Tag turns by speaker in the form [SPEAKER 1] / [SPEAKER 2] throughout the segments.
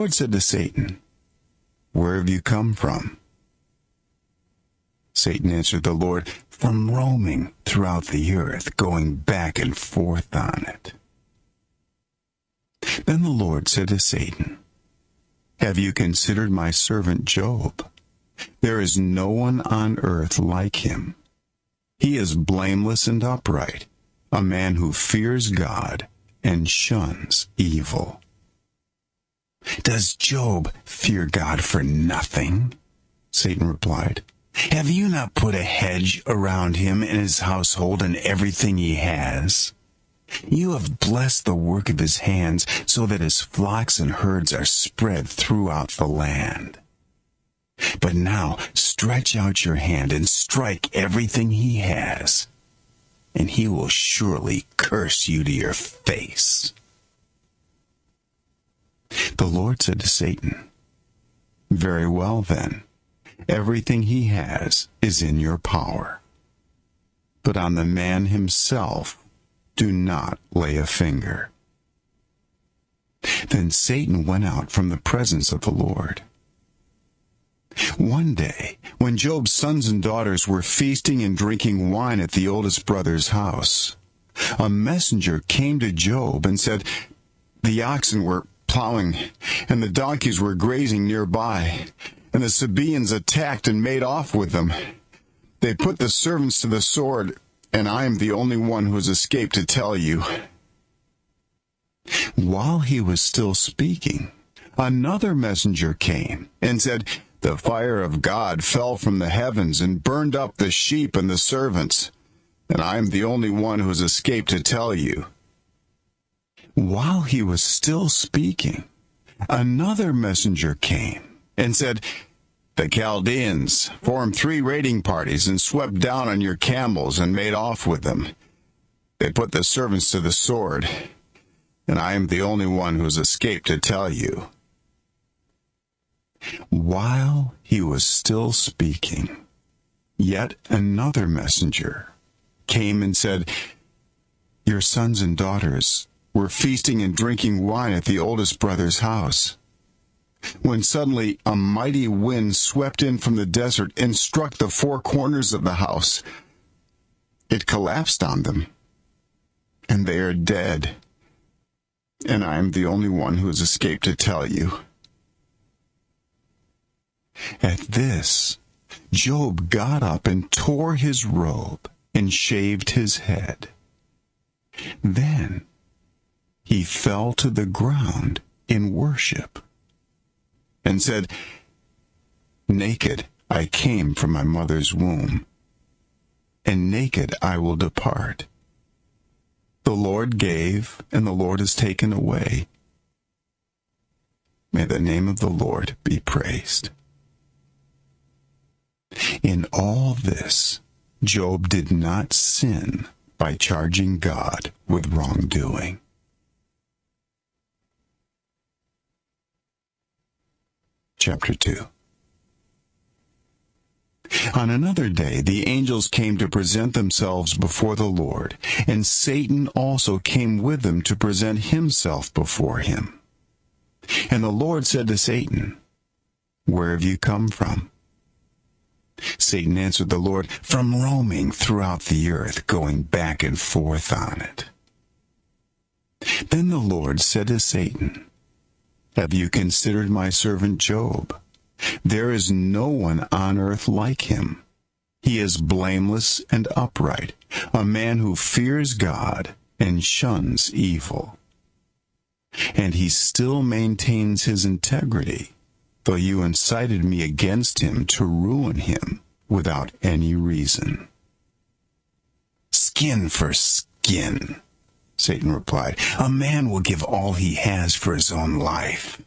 [SPEAKER 1] Lord said to Satan, "Where have you come from?" Satan answered the Lord, "From roaming throughout the earth, going back and forth on it." Then the Lord said to Satan, "Have you considered my servant Job? There is no one on earth like him. He is blameless and upright, a man who fears God and shuns evil." "Does Job fear God for nothing?" Satan replied. "Have you not put a hedge around him and his household and everything he has? You have blessed the work of his hands so that his flocks and herds are spread throughout the land. But now stretch out your hand and strike everything he has, and he will surely curse you to your face." The Lord said to Satan, "Very well then, everything he has is in your power. But on the man himself do not lay a finger." Then Satan went out from the presence of the Lord. One day, when Job's sons and daughters were feasting and drinking wine at the oldest brother's house, a messenger came to Job and said, "The oxen were plowing, and the donkeys were grazing nearby, and the Sabaeans attacked and made off with them. They put the servants to the sword, and I am the only one who has escaped to tell you." While he was still speaking, another messenger came and said, "The fire of God fell from the heavens and burned up the sheep and the servants, and I am the only one who has escaped to tell you." While he was still speaking, another messenger came and said, "The Chaldeans formed 3 raiding parties and swept down on your camels and made off with them. They put the servants to the sword, and I am the only one who has escaped to tell you." While he was still speaking, yet another messenger came and said, "Your sons and daughters were feasting and drinking wine at the oldest brother's house, when suddenly a mighty wind swept in from the desert and struck the 4 corners of the house. It collapsed on them, and they are dead, and I am the only one who has escaped to tell you." At this, Job got up and tore his robe and shaved his head. Then he fell to the ground in worship and said, "Naked I came from my mother's womb, and naked I will depart. The Lord gave, and the Lord has taken away. May the name of the Lord be praised." In all this, Job did not sin by charging God with wrongdoing. Chapter 2. On another day, the angels came to present themselves before the Lord, and Satan also came with them to present himself before him. And the Lord said to Satan, "Where have you come from?" Satan answered the Lord, "From roaming throughout the earth, going back and forth on it." Then the Lord said to Satan, "Have you considered my servant Job? There is no one on earth like him. He is blameless and upright, a man who fears God and shuns evil. And he still maintains his integrity, though you incited me against him to ruin him without any reason." "Skin for skin," Satan replied. "A man will give all he has for his own life.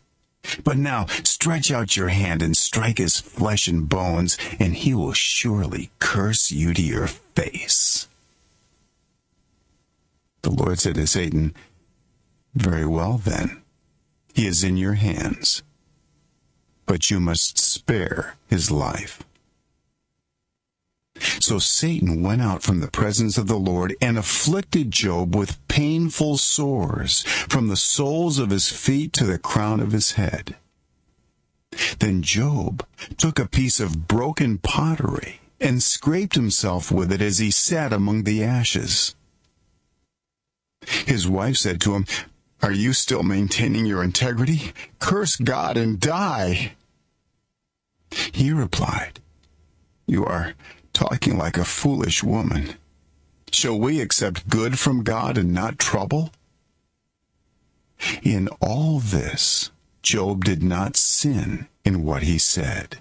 [SPEAKER 1] But now stretch out your hand and strike his flesh and bones, and he will surely curse you to your face." The Lord said to Satan, "Very well then, he is in your hands, but you must spare his life." So Satan went out from the presence of the Lord and afflicted Job with painful sores from the soles of his feet to the crown of his head. Then Job took a piece of broken pottery and scraped himself with it as he sat among the ashes. His wife said to him, "Are you still maintaining your integrity? Curse God and die." He replied, "You are talking like a foolish woman. Shall we accept good from God and not trouble?" In all this, Job did not sin in what he said.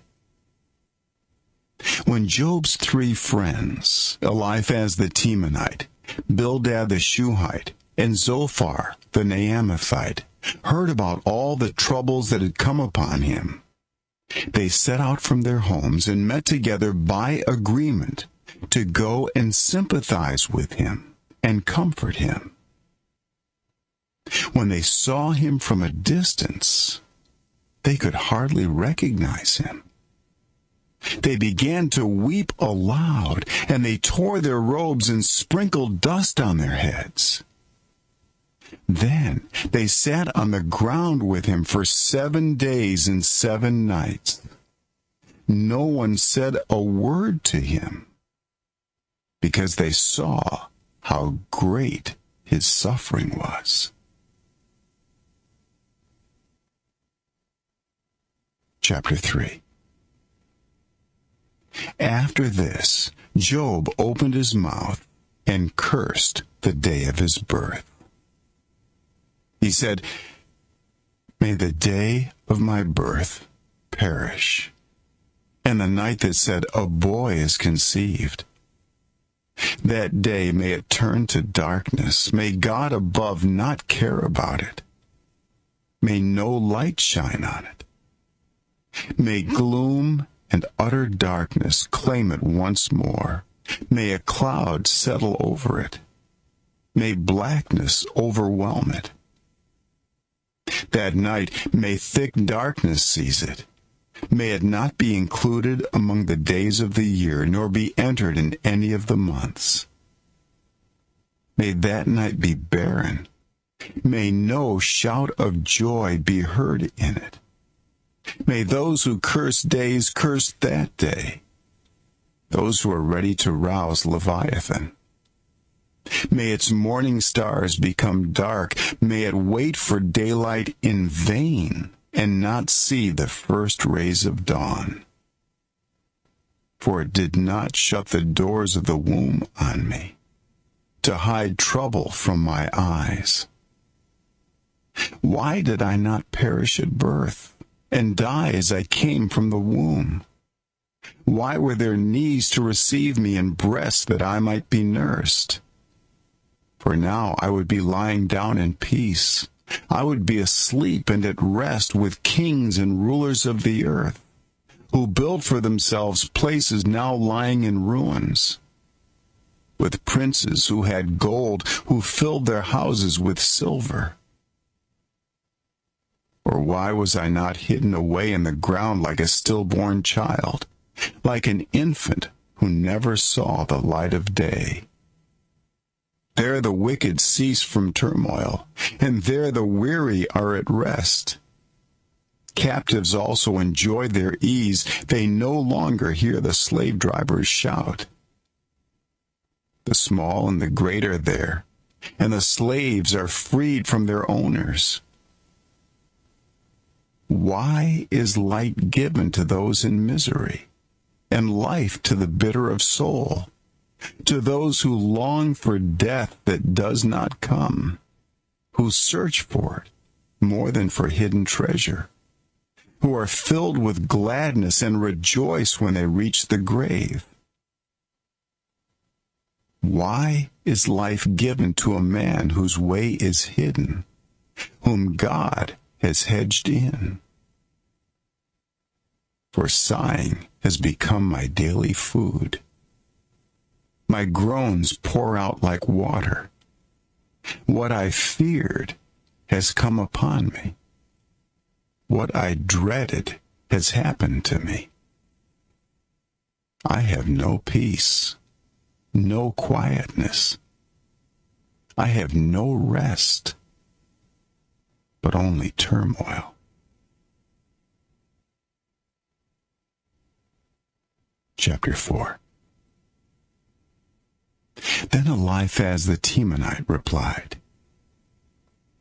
[SPEAKER 1] When Job's 3 friends, Eliphaz the Temanite, Bildad the Shuhite, and Zophar the Naamathite, heard about all the troubles that had come upon him, they set out from their homes and met together by agreement to go and sympathize with him and comfort him. When they saw him from a distance, they could hardly recognize him. They began to weep aloud, and they tore their robes and sprinkled dust on their heads. Then they sat on the ground with him for 7 days and 7 nights. No one said a word to him, because they saw how great his suffering was. Chapter 3. After this, Job opened his mouth and cursed the day of his birth. He said, "May the day of my birth perish, and the night that said, 'A boy is conceived.' That day may it turn to darkness. May God above not care about it. May no light shine on it. May gloom and utter darkness claim it once more. May a cloud settle over it. May blackness overwhelm it. That night may thick darkness seize it. May it not be included among the days of the year, nor be entered in any of the months. May that night be barren. May no shout of joy be heard in it. May those who curse days curse that day, those who are ready to rouse Leviathan. May its morning stars become dark. May it wait for daylight in vain and not see the first rays of dawn. For it did not shut the doors of the womb on me, to hide trouble from my eyes. Why did I not perish at birth, and die as I came from the womb? Why were there knees to receive me and breasts that I might be nursed? For now I would be lying down in peace. I would be asleep and at rest with kings and rulers of the earth, who built for themselves places now lying in ruins, with princes who had gold, who filled their houses with silver. Or why was I not hidden away in the ground like a stillborn child, like an infant who never saw the light of day? There the wicked cease from turmoil, and there the weary are at rest. Captives also enjoy their ease. They no longer hear the slave drivers shout. The small and the great are there, and the slaves are freed from their owners. Why is light given to those in misery, and life to the bitter of soul, to those who long for death that does not come, who search for it more than for hidden treasure, who are filled with gladness and rejoice when they reach the grave? Why is life given to a man whose way is hidden, whom God has hedged in? For sighing has become my daily food. My groans pour out like water. What I feared has come upon me. What I dreaded has happened to me. I have no peace, no quietness. I have no rest, but only turmoil. Chapter 4. Then Eliphaz the Temanite replied,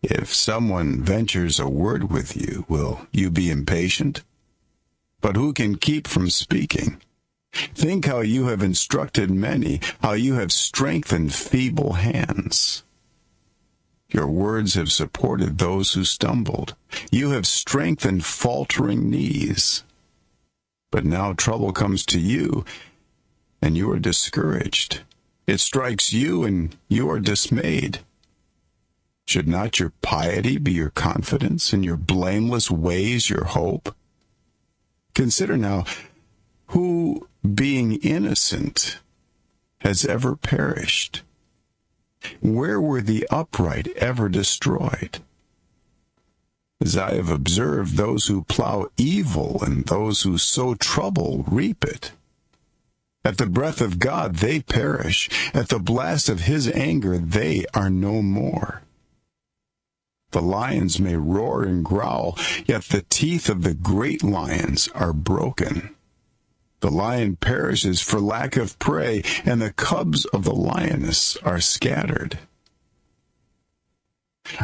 [SPEAKER 1] "If someone ventures a word with you, will you be impatient? But who can keep from speaking? Think how you have instructed many, how you have strengthened feeble hands. Your words have supported those who stumbled. You have strengthened faltering knees. But now trouble comes to you, and you are discouraged. It strikes you, and you are dismayed. Should not your piety be your confidence, and your blameless ways your hope? Consider now, who, being innocent, has ever perished? Where were the upright ever destroyed? As I have observed, those who plow evil and those who sow trouble reap it. At the breath of God they perish. At the blast of his anger they are no more. The lions may roar and growl, yet the teeth of the great lions are broken. The lion perishes for lack of prey, and the cubs of the lioness are scattered.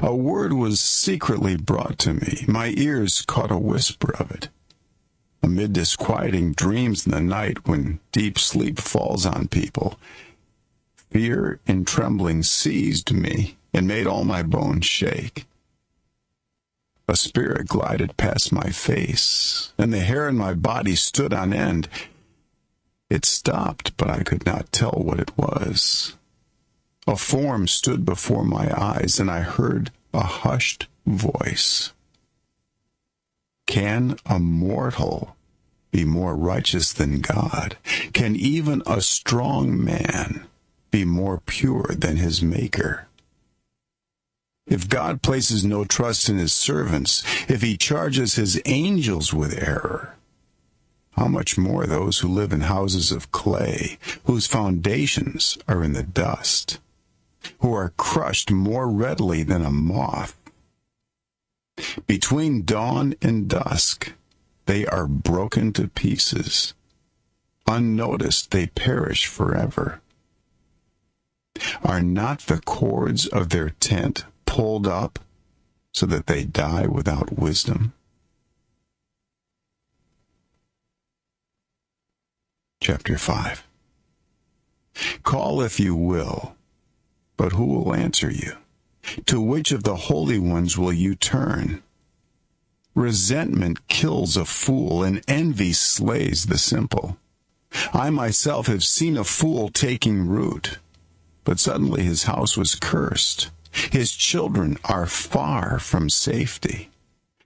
[SPEAKER 1] A word was secretly brought to me. My ears caught a whisper of it. Amid disquieting dreams in the night, when deep sleep falls on people, fear and trembling seized me and made all my bones shake. A spirit glided past my face, and the hair in my body stood on end. It stopped, but I could not tell what it was. A form stood before my eyes, and I heard a hushed voice. Can a mortal be more righteous than God? Can even a strong man be more pure than his Maker? If God places no trust in his servants, if he charges his angels with error, how much more those who live in houses of clay, whose foundations are in the dust, who are crushed more readily than a moth. Between dawn and dusk, they are broken to pieces. Unnoticed, they perish forever. Are not the cords of their tent pulled up so that they die without wisdom? Chapter 5. Call if you will, but who will answer you? To which of the holy ones will you turn? Resentment kills a fool, and envy slays the simple. I myself have seen a fool taking root, but suddenly his house was cursed. His children are far from safety,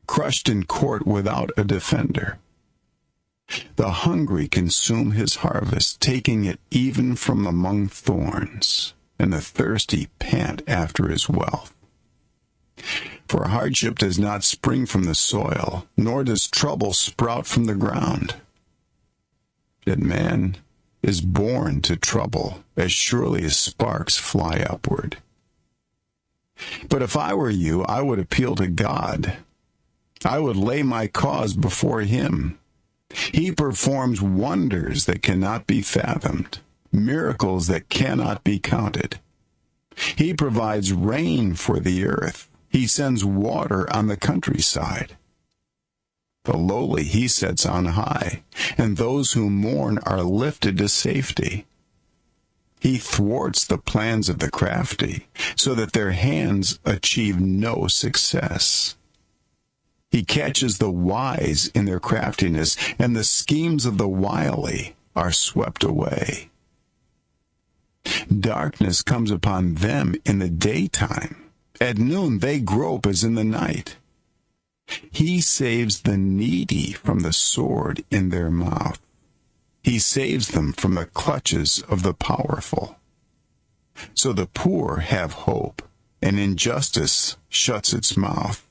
[SPEAKER 1] crushed in court without a defender. The hungry consume his harvest, taking it even from among thorns, and the thirsty pant after his wealth. For hardship does not spring from the soil, nor does trouble sprout from the ground. Yet man is born to trouble as surely as sparks fly upward. But if I were you, I would appeal to God. I would lay my cause before him. He performs wonders that cannot be fathomed, miracles that cannot be counted. He provides rain for the earth. He sends water on the countryside. The lowly he sets on high, and those who mourn are lifted to safety. He thwarts the plans of the crafty, so that their hands achieve no success. He catches the wise in their craftiness, and the schemes of the wily are swept away. Darkness comes upon them in the daytime. At noon they grope as in the night. He saves the needy from the sword in their mouth. He saves them from the clutches of the powerful. So the poor have hope, and injustice shuts its mouth.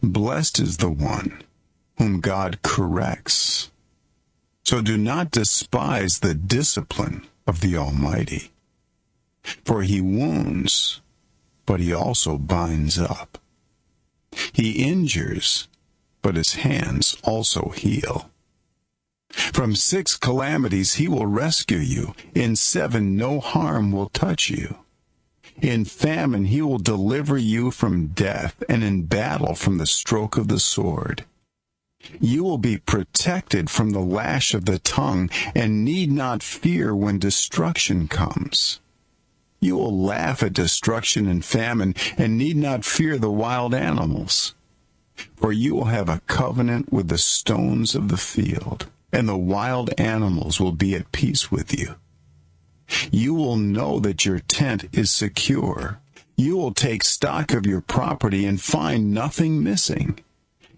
[SPEAKER 1] Blessed is the one whom God corrects. So do not despise the discipline of the Almighty. For he wounds, but he also binds up. He injures, but his hands also heal. From 6 calamities he will rescue you. In 7 no harm will touch you. In famine he will deliver you from death, and in battle from the stroke of the sword. You will be protected from the lash of the tongue, and need not fear when destruction comes. You will laugh at destruction and famine, and need not fear the wild animals. For you will have a covenant with the stones of the field, and the wild animals will be at peace with you. You will know that your tent is secure. You will take stock of your property and find nothing missing.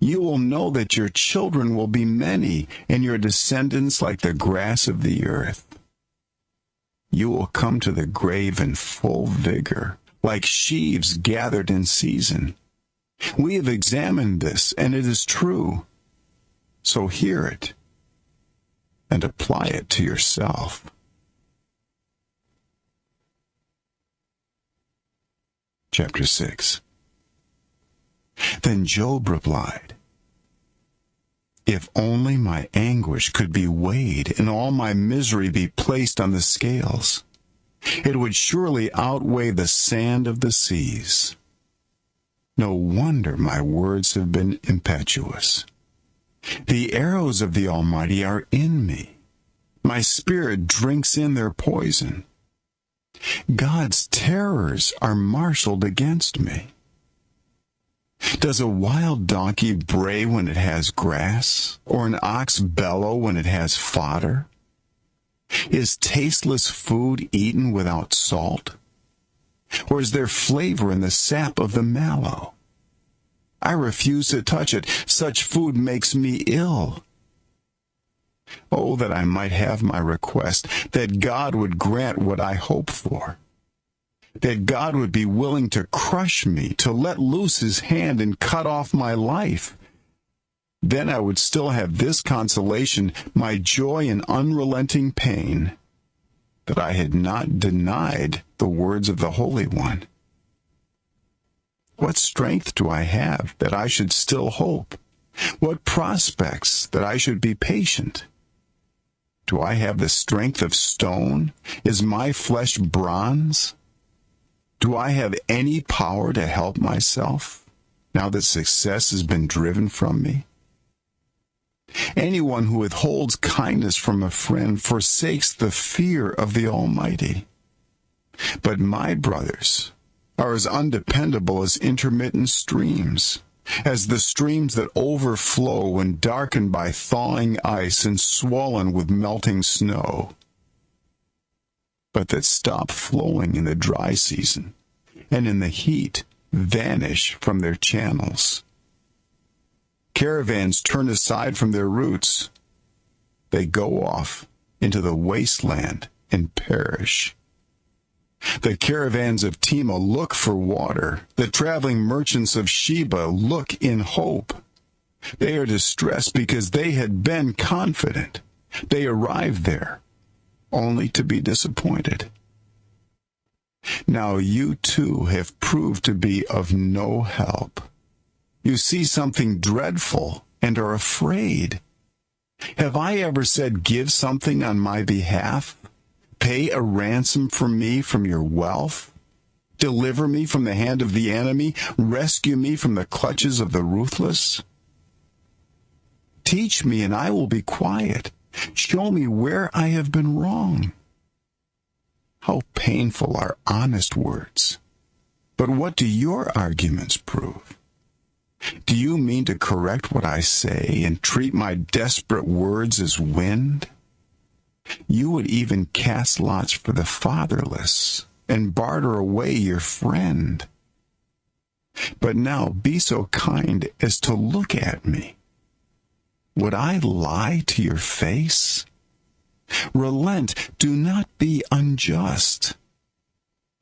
[SPEAKER 1] You will know that your children will be many, and your descendants like the grass of the earth. You will come to the grave in full vigor, like sheaves gathered in season. We have examined this, and it is true. So hear it, and apply it to yourself. Chapter 6. Then Job replied, "If only my anguish could be weighed and all my misery be placed on the scales, it would surely outweigh the sand of the seas. No wonder my words have been impetuous. The arrows of the Almighty are in me. My spirit drinks in their poison. God's terrors are marshaled against me. Does a wild donkey bray when it has grass, or an ox bellow when it has fodder? Is tasteless food eaten without salt? Or is there flavor in the sap of the mallow? I refuse to touch it. Such food makes me ill. Oh, that I might have my request, that God would grant what I hope for, that God would be willing to crush me, to let loose his hand and cut off my life. Then I would still have this consolation, my joy in unrelenting pain, that I had not denied the words of the Holy One. What strength do I have that I should still hope? What prospects that I should be patient? Do I have the strength of stone? Is my flesh bronze? Do I have any power to help myself, now that success has been driven from me? Anyone who withholds kindness from a friend forsakes the fear of the Almighty. But my brothers are as undependable as intermittent streams, as the streams that overflow when darkened by thawing ice and swollen with melting snow, but that stop flowing in the dry season, and in the heat vanish from their channels. Caravans turn aside from their routes. They go off into the wasteland and perish. The caravans of Tema look for water. The traveling merchants of Sheba look in hope. They are distressed because they had been confident. They arrived there only to be disappointed. Now you too have proved to be of no help. You see something dreadful and are afraid. Have I ever said, give something on my behalf? Pay a ransom for me from your wealth? Deliver me from the hand of the enemy? Rescue me from the clutches of the ruthless? Teach me, and I will be quiet. Show me where I have been wrong. How painful are honest words. But what do your arguments prove? Do you mean to correct what I say and treat my desperate words as wind? You would even cast lots for the fatherless and barter away your friend. But now be so kind as to look at me. Would I lie to your face? Relent, do not be unjust.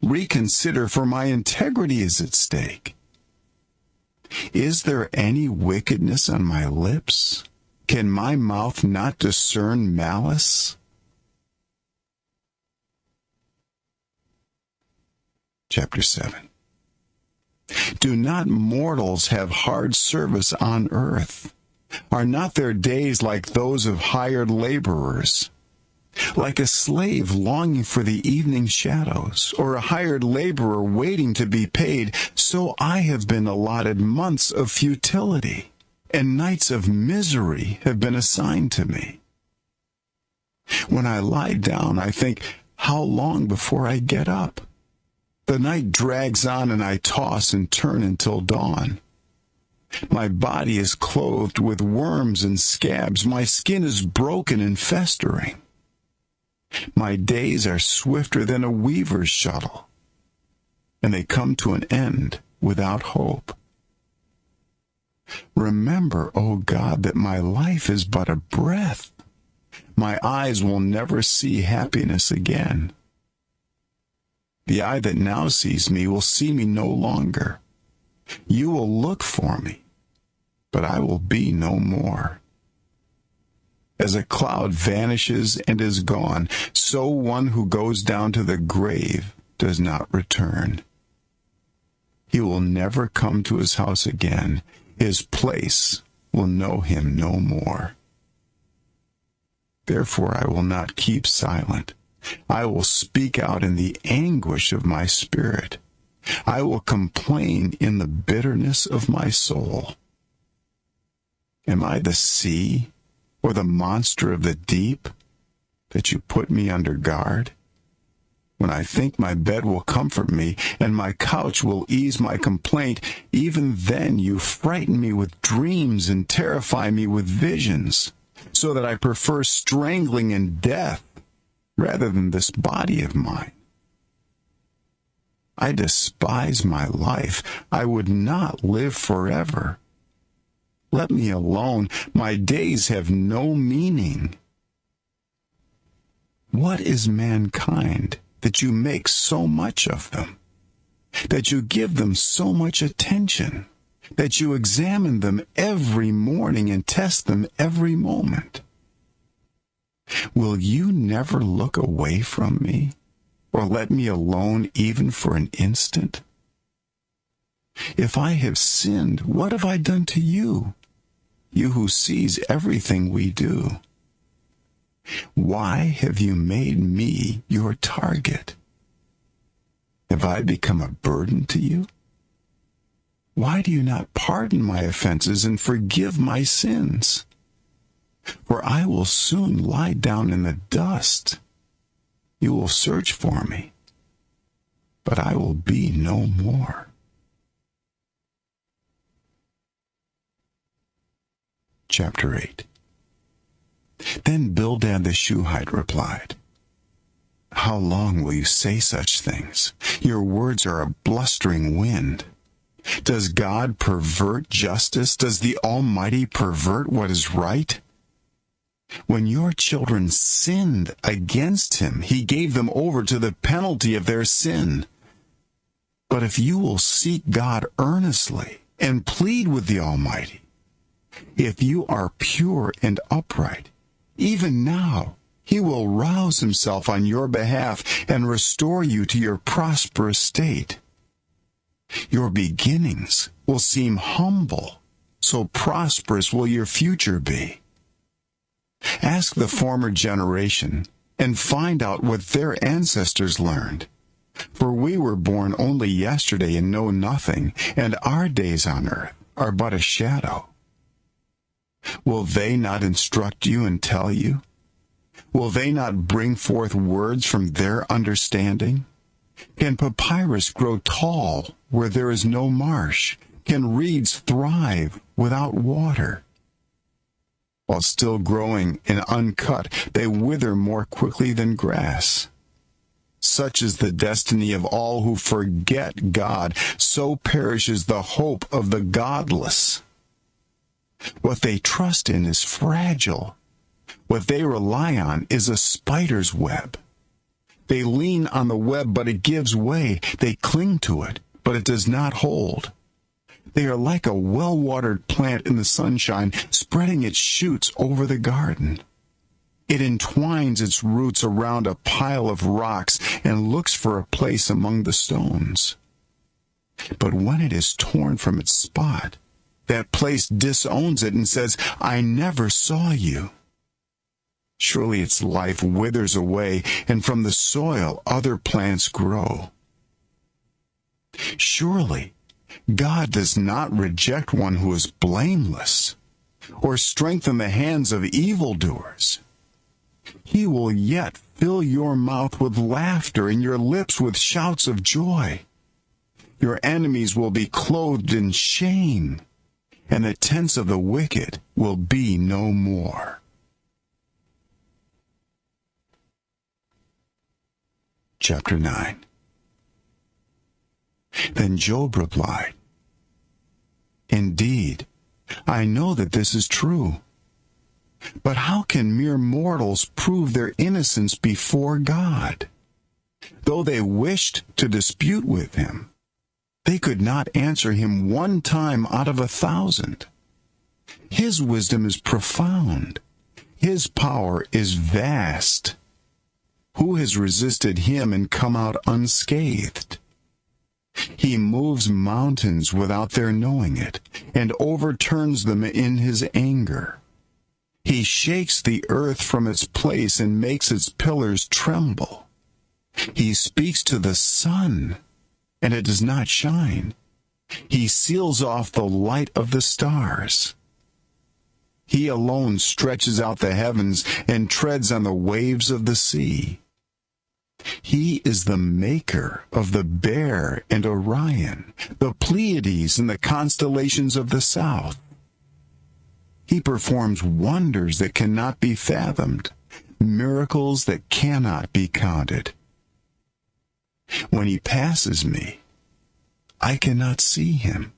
[SPEAKER 1] Reconsider, for my integrity is at stake. Is there any wickedness on my lips? Can my mouth not discern malice? Chapter 7. Do not mortals have hard service on earth? Are not their days like those of hired laborers? Like a slave longing for the evening shadows, or a hired laborer waiting to be paid, so I have been allotted months of futility, and nights of misery have been assigned to me. When I lie down, I think, how long before I get up? The night drags on, and I toss and turn until dawn. My body is clothed with worms and scabs. My skin is broken and festering. My days are swifter than a weaver's shuttle, and they come to an end without hope. Remember, O God, that my life is but a breath. My eyes will never see happiness again. The eye that now sees me will see me no longer. You will look for me, but I will be no more. As a cloud vanishes and is gone, so one who goes down to the grave does not return. He will never come to his house again. His place will know him no more. Therefore I will not keep silent. I will speak out in the anguish of my spirit. I will complain in the bitterness of my soul. Am I the sea or the monster of the deep that you put me under guard? When I think my bed will comfort me and my couch will ease my complaint, even then you frighten me with dreams and terrify me with visions, so that I prefer strangling and death rather than this body of mine. I despise my life. I would not live forever. Let me alone. My days have no meaning. What is mankind that you make so much of them? That you give them so much attention? That you examine them every morning and test them every moment? Will you never look away from me, or let me alone even for an instant? If I have sinned, what have I done to you, you who sees everything we do? Why have you made me your target? Have I become a burden to you? Why do you not pardon my offenses and forgive my sins? For I will soon lie down in the dust. You will search for me, but I will be no more. Chapter 8. Then Bildad the Shuhite replied, How long will you say such things? Your words are a blustering wind. Does God pervert justice? Does the Almighty pervert what is right? When your children sinned against him, he gave them over to the penalty of their sin. But if you will seek God earnestly and plead with the Almighty, if you are pure and upright, even now he will rouse himself on your behalf and restore you to your prosperous state. Your beginnings will seem humble, so prosperous will your future be. Ask the former generation and find out what their ancestors learned. For we were born only yesterday and know nothing, and our days on earth are but a shadow. Will they not instruct you and tell you? Will they not bring forth words from their understanding? Can papyrus grow tall where there is no marsh? Can reeds thrive without water? While still growing and uncut, they wither more quickly than grass. Such is the destiny of all who forget God. So perishes the hope of the godless. What they trust in is fragile. What they rely on is a spider's web. They lean on the web, but it gives way. They cling to it, but it does not hold. They are like a well-watered plant in the sunshine, spreading its shoots over the garden. It entwines its roots around a pile of rocks and looks for a place among the stones. But when it is torn from its spot, That place disowns it and says, I never saw you. Surely its life withers away, and from the soil other plants grow. Surely God does not reject one who is blameless, or strengthen the hands of evildoers. He will yet fill your mouth with laughter and your lips with shouts of joy. Your enemies will be clothed in shame, and the tents of the wicked will be no more. Chapter 9. Then Job replied, Indeed, I know that this is true. But how can mere mortals prove their innocence before God? Though they wished to dispute with him, they could not answer him one time out of 1,000. His wisdom is profound. His power is vast. Who has resisted him and come out unscathed? He moves mountains without their knowing it, and overturns them in his anger. He shakes the earth from its place and makes its pillars tremble. He speaks to the sun, and it does not shine. He seals off the light of the stars. He alone stretches out the heavens and treads on the waves of the sea. He is the maker of the Bear and Orion, the Pleiades and the constellations of the south. He performs wonders that cannot be fathomed, miracles that cannot be counted. When he passes me, I cannot see him.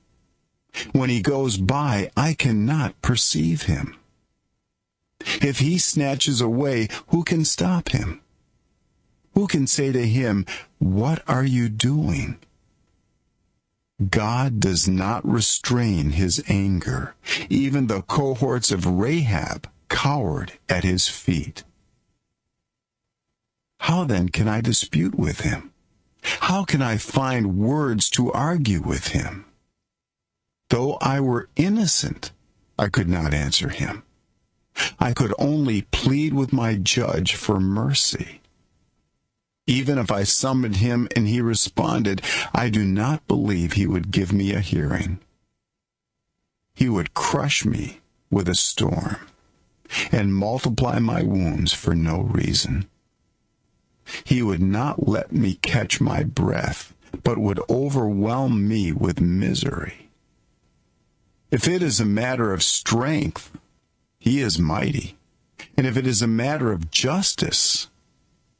[SPEAKER 1] When he goes by, I cannot perceive him. If he snatches away, who can stop him? Who can say to him, What are you doing? God does not restrain his anger. Even the cohorts of Rahab cowered at his feet. How then can I dispute with him? How can I find words to argue with him? Though I were innocent, I could not answer him. I could only plead with my judge for mercy. Even if I summoned him and he responded, I do not believe he would give me a hearing. He would crush me with a storm and multiply my wounds for no reason. He would not let me catch my breath, but would overwhelm me with misery. If it is a matter of strength, he is mighty. And if it is a matter of justice,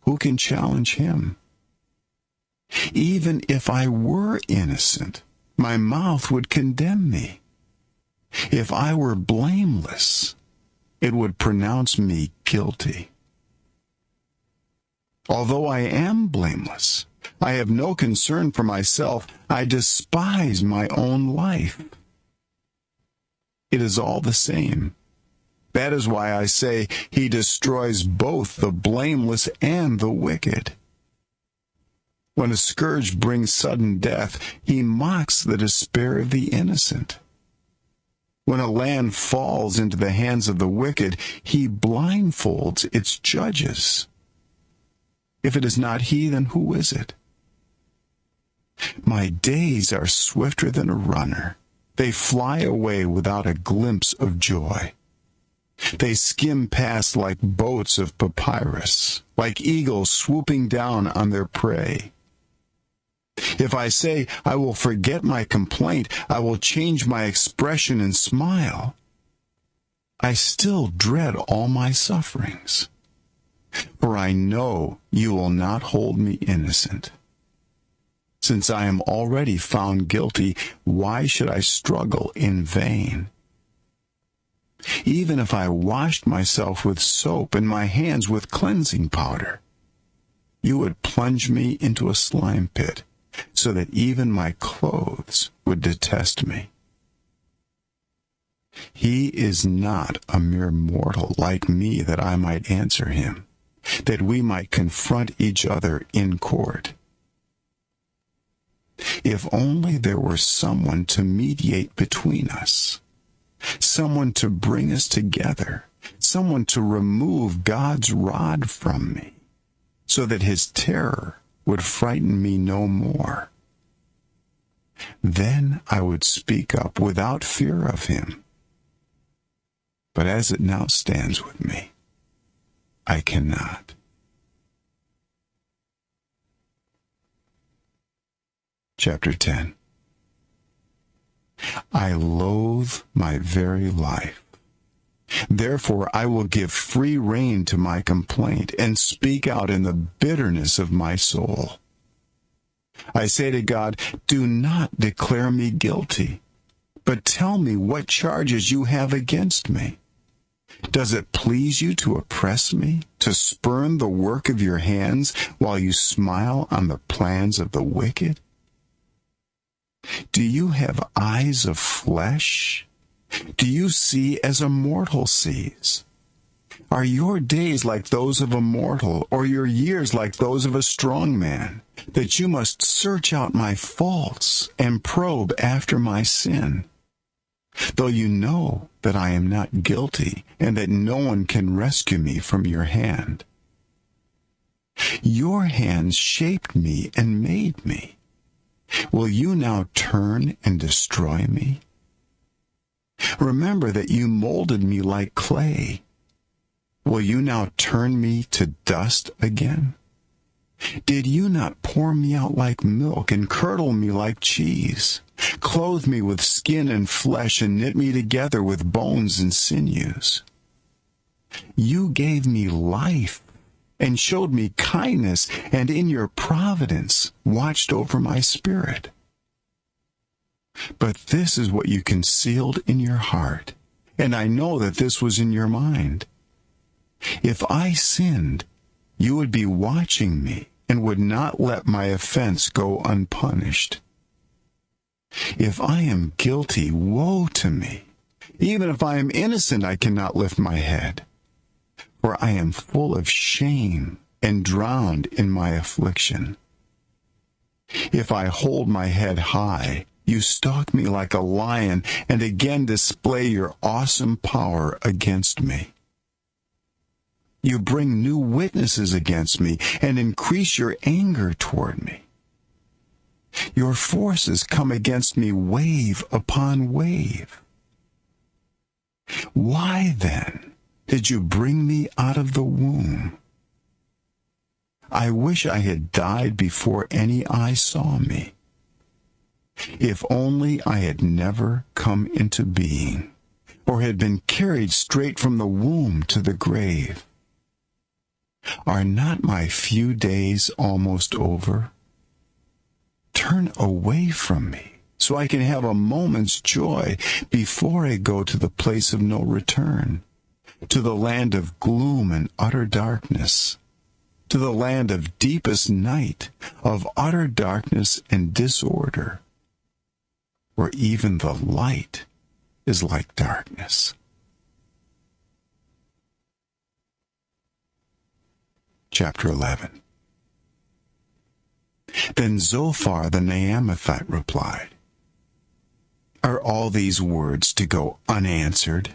[SPEAKER 1] who can challenge him? Even if I were innocent, my mouth would condemn me. If I were blameless, it would pronounce me guilty. Although I am blameless, I have no concern for myself. I despise my own life. It is all the same. That is why I say he destroys both the blameless and the wicked. When a scourge brings sudden death, he mocks the despair of the innocent. When a land falls into the hands of the wicked, he blindfolds its judges. If it is not he, then who is it? My days are swifter than a runner. They fly away without a glimpse of joy. They skim past like boats of papyrus, like eagles swooping down on their prey. If I say, I will forget my complaint, I will change my expression and smile, I still dread all my sufferings. For I know you will not hold me innocent. Since I am already found guilty, why should I struggle in vain? Even if I washed myself with soap and my hands with cleansing powder, you would plunge me into a slime pit, so that even my clothes would detest me. He is not a mere mortal like me that I might answer him, that we might confront each other in court. If only there were someone to mediate between us, someone to bring us together, someone to remove God's rod from me, so that his terror would frighten me no more. Then I would speak up without fear of him. But as it now stands with me, I cannot. Chapter 10. I loathe my very life. Therefore I will give free rein to my complaint and speak out in the bitterness of my soul. I say to God, do not declare me guilty, but tell me what charges you have against me. Does it please you to oppress me, to spurn the work of your hands while you smile on the plans of the wicked? Do you have eyes of flesh? Do you see as a mortal sees? Are your days like those of a mortal, or your years like those of a strong man, that you must search out my faults and probe after my sin? Though you know that I am not guilty, and that no one can rescue me from your hand. Your hands shaped me and made me. Will you now turn and destroy me? Remember that you molded me like clay. Will you now turn me to dust again? Did you not pour me out like milk and curdle me like cheese, clothe me with skin and flesh and knit me together with bones and sinews? You gave me life and showed me kindness, and in your providence watched over my spirit. But this is what you concealed in your heart, and I know that this was in your mind. If I sinned, you would be watching me and would not let my offense go unpunished. If I am guilty, woe to me. Even if I am innocent, I cannot lift my head. For I am full of shame and drowned in my affliction. If I hold my head high, you stalk me like a lion and again display your awesome power against me. You bring new witnesses against me and increase your anger toward me. Your forces come against me wave upon wave. Why then did you bring me out of the womb? I wish I had died before any eye saw me. If only I had never come into being, or had been carried straight from the womb to the grave. Are not my few days almost over? Turn away from me, so I can have a moment's joy before I go to the place of no return, to the land of gloom and utter darkness, to the land of deepest night, of utter darkness and disorder, where even the light is like darkness. Chapter 11. Then Zophar the Naamathite replied, Are all these words to go unanswered?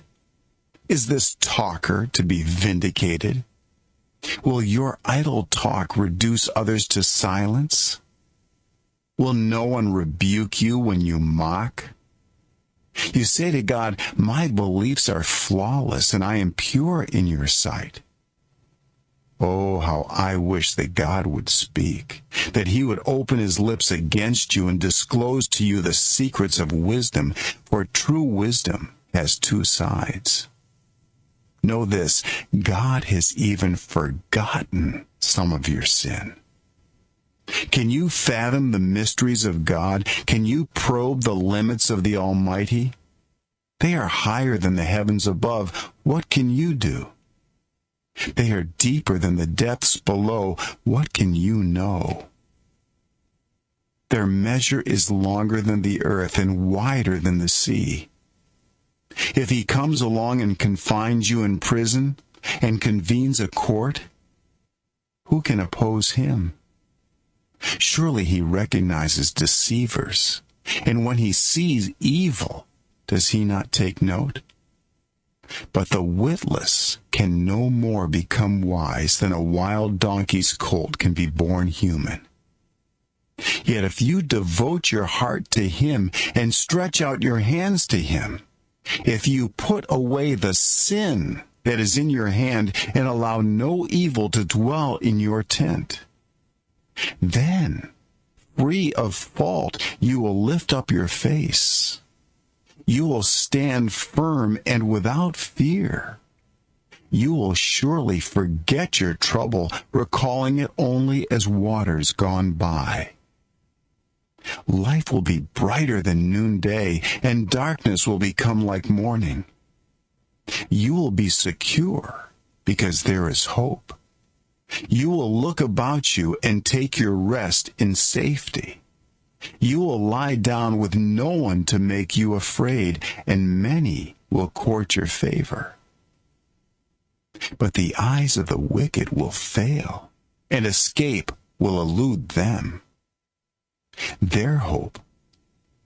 [SPEAKER 1] Is this talker to be vindicated? Will your idle talk reduce others to silence? Will no one rebuke you when you mock? You say to God, My beliefs are flawless, and I am pure in your sight. Oh, how I wish that God would speak, that he would open his lips against you and disclose to you the secrets of wisdom, for true wisdom has two sides. Know this, God has even forgotten some of your sin. Can you fathom the mysteries of God? Can you probe the limits of the Almighty? They are higher than the heavens above. What can you do? They are deeper than the depths below. What can you know? Their measure is longer than the earth and wider than the sea. If he comes along and confines you in prison and convenes a court, who can oppose him? Surely he recognizes deceivers. And when he sees evil, does he not take note? But the witless can no more become wise than a wild donkey's colt can be born human. Yet if you devote your heart to him and stretch out your hands to him, if you put away the sin that is in your hand and allow no evil to dwell in your tent, then, free of fault, you will lift up your face. You will stand firm and without fear. You will surely forget your trouble, recalling it only as waters gone by. Life will be brighter than noonday, and darkness will become like morning. You will be secure because there is hope. You will look about you and take your rest in safety. You will lie down with no one to make you afraid, and many will court your favor. But the eyes of the wicked will fail, and escape will elude them. Their hope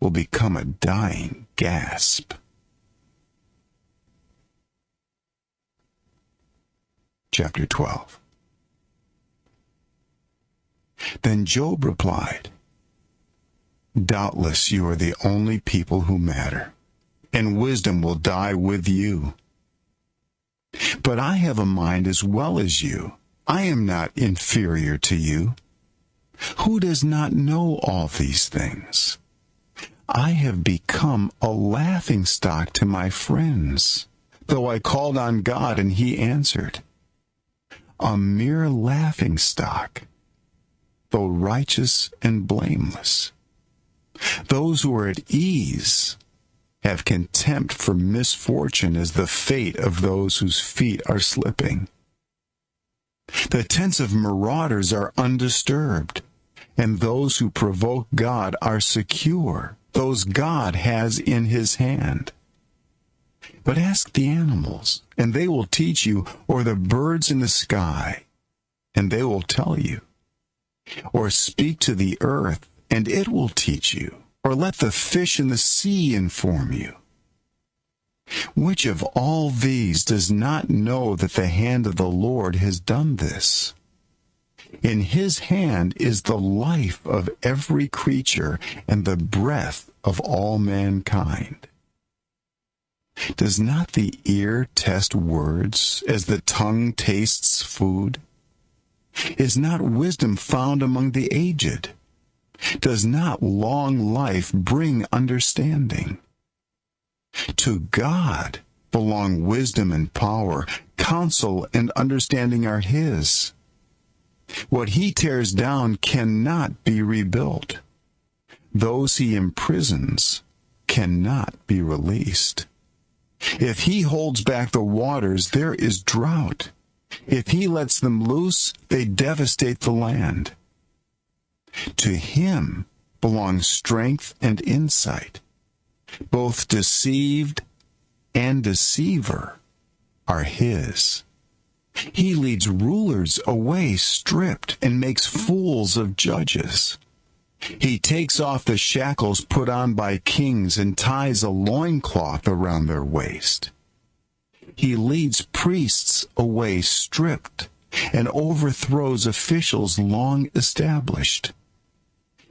[SPEAKER 1] will become a dying gasp. Chapter 12. Then Job replied, "Doubtless you are the only people who matter, and wisdom will die with you. But I have a mind as well as you. I am not inferior to you. Who does not know all these things? I have become a laughingstock to my friends, though I called on God and he answered. A mere laughingstock, though righteous and blameless. Those who are at ease have contempt for misfortune as the fate of those whose feet are slipping. The tents of marauders are undisturbed, and those who provoke God are secure, those God has in his hand. But ask the animals, and they will teach you, or the birds in the sky, and they will tell you. Or speak to the earth, and it will teach you, or let the fish in the sea inform you. Which of all these does not know that the hand of the Lord has done this? In his hand is the life of every creature and the breath of all mankind. Does not the ear test words as the tongue tastes food? Is not wisdom found among the aged? Does not long life bring understanding? To God belong wisdom and power. Counsel and understanding are his. What he tears down cannot be rebuilt. Those he imprisons cannot be released. If he holds back the waters, there is drought. If he lets them loose, they devastate the land. To him belong strength and insight. Both deceived and deceiver are his. He leads rulers away stripped and makes fools of judges. He takes off the shackles put on by kings and ties a loincloth around their waist. He leads priests away stripped and overthrows officials long established.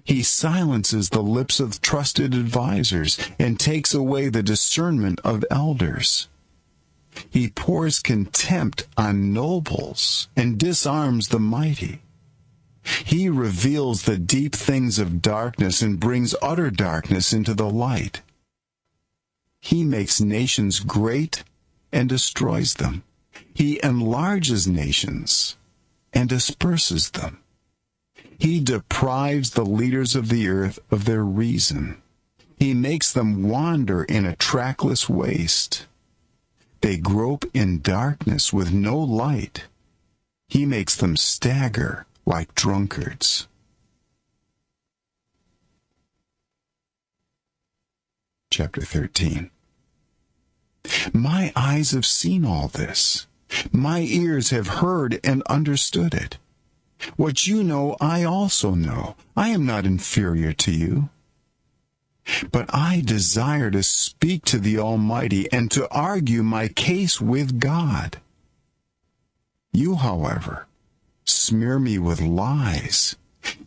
[SPEAKER 1] He silences the lips of trusted advisers and takes away the discernment of elders. He pours contempt on nobles and disarms the mighty. He reveals the deep things of darkness and brings utter darkness into the light. He makes nations great and destroys them. He enlarges nations and disperses them. He deprives the leaders of the earth of their reason. He makes them wander in a trackless waste. They grope in darkness with no light. He makes them stagger like drunkards. Chapter 13. My eyes have seen all this. My ears have heard and understood it. What you know, I also know. I am not inferior to you. But I desire to speak to the Almighty and to argue my case with God. You, however, smear me with lies.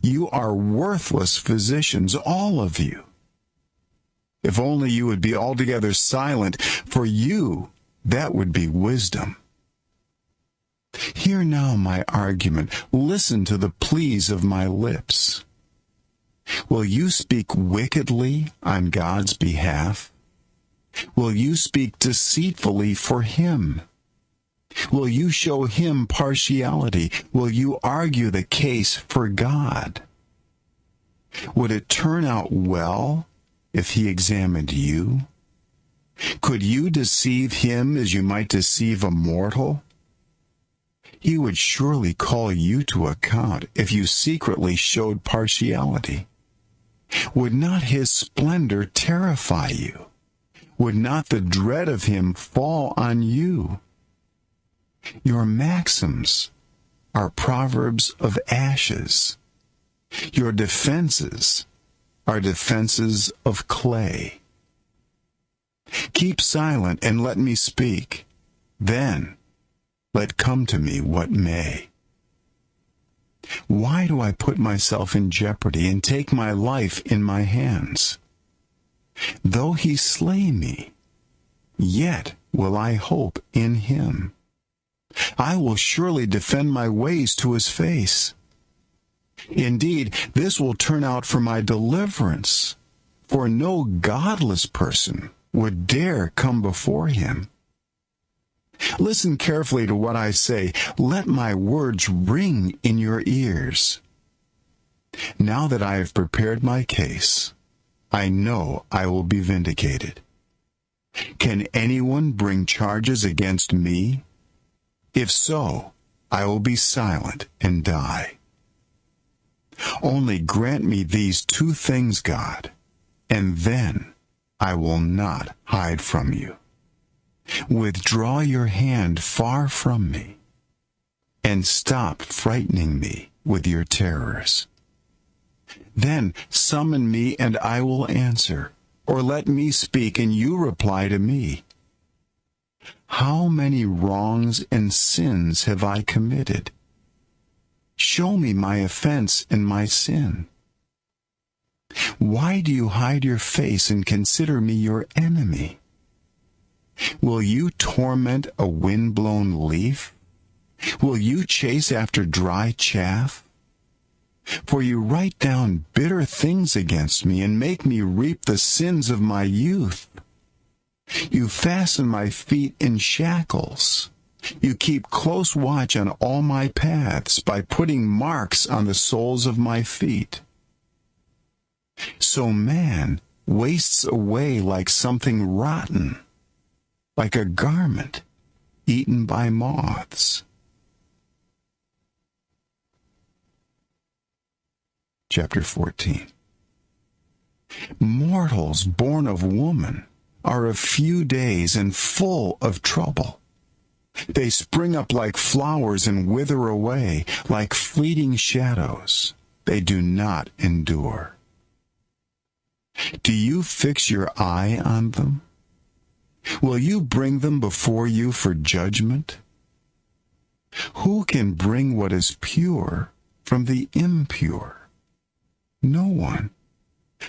[SPEAKER 1] You are worthless physicians, all of you. If only you would be altogether silent, for you, that would be wisdom. Hear now my argument. Listen to the pleas of my lips. Will you speak wickedly on God's behalf? Will you speak deceitfully for him? Will you show him partiality? Will you argue the case for God? Would it turn out well if he examined you? Could you deceive him as you might deceive a mortal? He would surely call you to account if you secretly showed partiality. Would not his splendor terrify you? Would not the dread of him fall on you? Your maxims are proverbs of ashes. Your defenses are defenses of clay. Keep silent and let me speak. Then let come to me what may. Why do I put myself in jeopardy and take my life in my hands? Though he slay me, yet will I hope in him. I will surely defend my ways to his face. Indeed, this will turn out for my deliverance, for no godless person would dare come before him. Listen carefully to what I say. Let my words ring in your ears. Now that I have prepared my case, I know I will be vindicated. Can anyone bring charges against me? If so, I will be silent and die. Only grant me these two things, God, and then I will not hide from you. Withdraw your hand far from me, and stop frightening me with your terrors. Then summon me, and I will answer, or let me speak, and you reply to me. How many wrongs and sins have I committed? Show me my offense and my sin. Why do you hide your face and consider me your enemy? Will you torment a wind-blown leaf? Will you chase after dry chaff? For you write down bitter things against me and make me reap the sins of my youth. You fasten my feet in shackles. You keep close watch on all my paths by putting marks on the soles of my feet. So man wastes away like something rotten, like a garment eaten by moths. Chapter 14. Mortals born of woman are of few days and full of trouble. They spring up like flowers and wither away, like fleeting shadows. They do not endure. Do you fix your eye on them? Will you bring them before you for judgment? Who can bring what is pure from the impure? No one.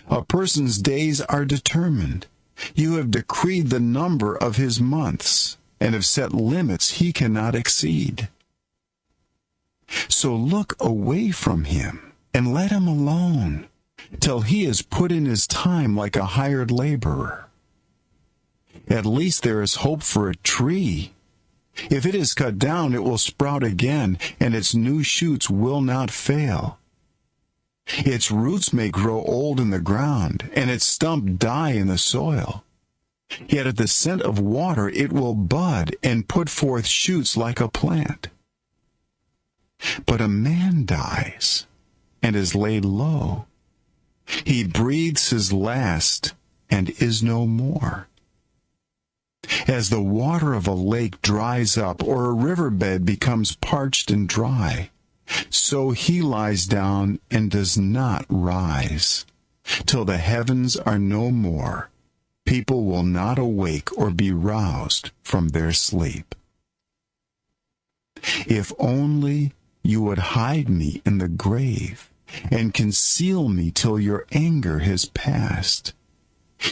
[SPEAKER 1] A person's days are determined. You have decreed the number of his months, and have set limits he cannot exceed. So look away from him, and let him alone, till he is put in his time like a hired laborer. At least there is hope for a tree. If it is cut down, it will sprout again, and its new shoots will not fail. Its roots may grow old in the ground, and its stump die in the soil. Yet at the scent of water it will bud and put forth shoots like a plant. But a man dies and is laid low. He breathes his last and is no more. As the water of a lake dries up, or a riverbed becomes parched and dry, So he lies down and does not rise. Till the heavens are no more, people will not awake or be roused from their sleep. If only you would hide me in the grave and conceal me till your anger has passed.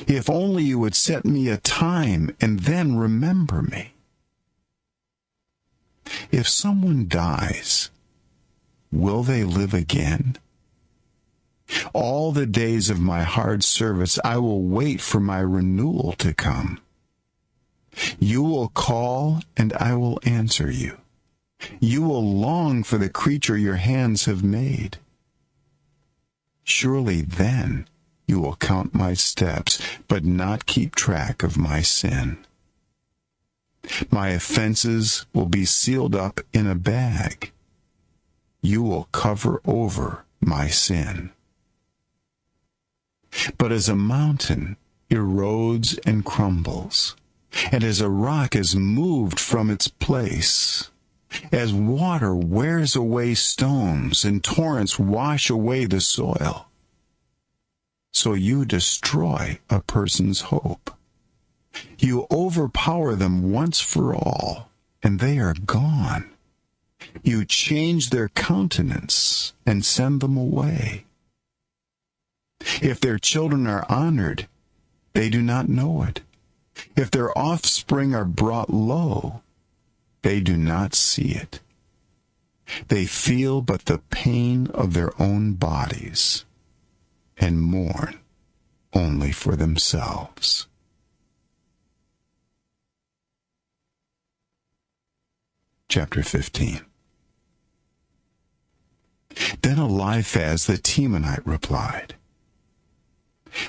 [SPEAKER 1] If only you would set me a time and then remember me. If someone dies, will they live again? All the days of my hard service I will wait for my renewal to come. You will call and I will answer you. You will long for the creature your hands have made. Surely then you will count my steps, but not keep track of my sin. My offenses will be sealed up in a bag. You will cover over my sin. But as a mountain erodes and crumbles, and as a rock is moved from its place, as water wears away stones and torrents wash away the soil, so you destroy a person's hope. You overpower them once for all, and they are gone. You change their countenance and send them away. If their children are honored, they do not know it. If their offspring are brought low, they do not see it. They feel but the pain of their own bodies and mourn only for themselves. Chapter 15. Then Eliphaz the Temanite replied,